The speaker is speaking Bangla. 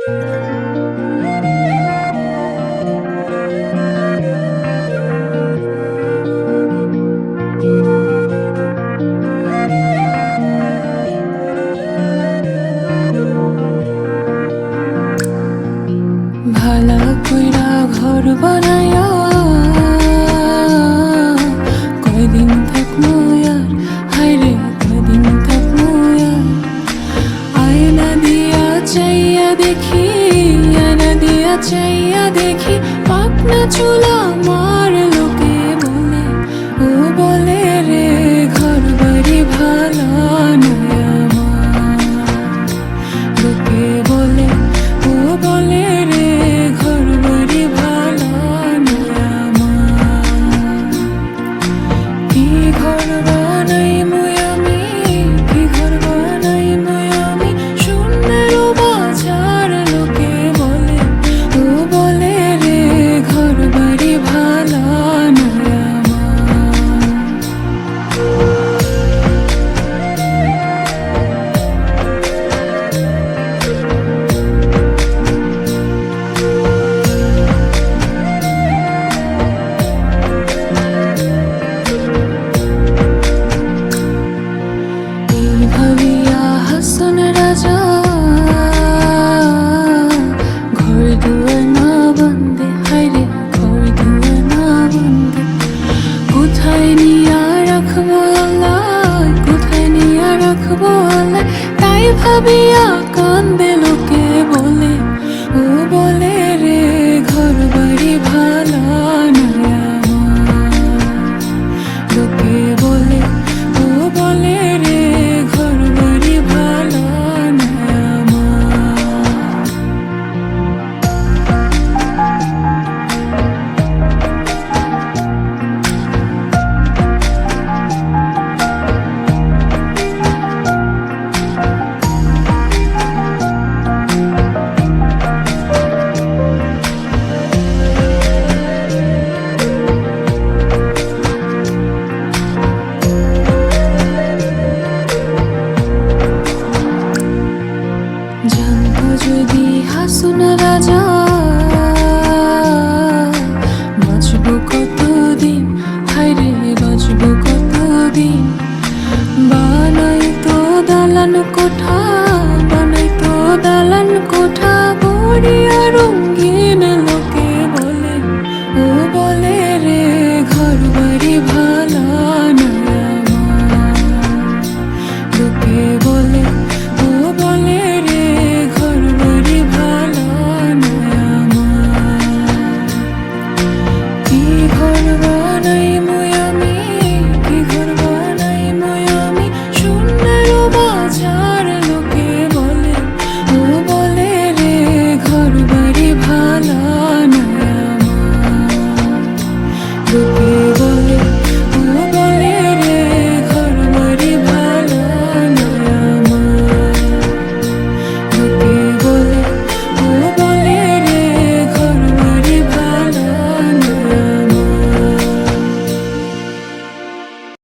ভালা কইরা ঘর বানায়া কয়দিন থাকমু আর, হায়রে কয়দিন থাকমু আর। আয়না দিয়া চাইয়া দেখি, আয়না দিয়া চাইয়া দেখি, পাকনা চুলা মার লোকে বলে, ও বলে রে ঘর বাড়ি ভালা নয় আমার। লোকে বলে, ও বলে রে ঘর বাড়ি ভালা নয় আমার। কি ঘর বানাই মুই আমি, কি ঘর বানাই মুই আমি, শূন্যের বাজার লোকে বলে, ও বলে রে ঘর বাড়ি ভালা নয় আমার। ভাবিয়া হাসন রাজা ঘর দুয়ার না বন্দে, হায়রে ঘর দুয়ার না বন্দে। কোথায় নিয়া রাখবো আল্লাহ, কোথায় নিয়া রাখবো আল্লাহ, তাই ভাবিয়া কান্দে লোকে বলে, ও বলে রে ঘর বাড়ি ভালা নয় আমার। লোকে বলে, ও বলে রে ঘর বাড়ি ভালা নয় আমার। জানতো যদি হাসুন রাজা বাঁচবো কতদিন, হায়রে বাঁচবো কতদিন। বানাই তো দালান কোঠা, বানাই তো দালান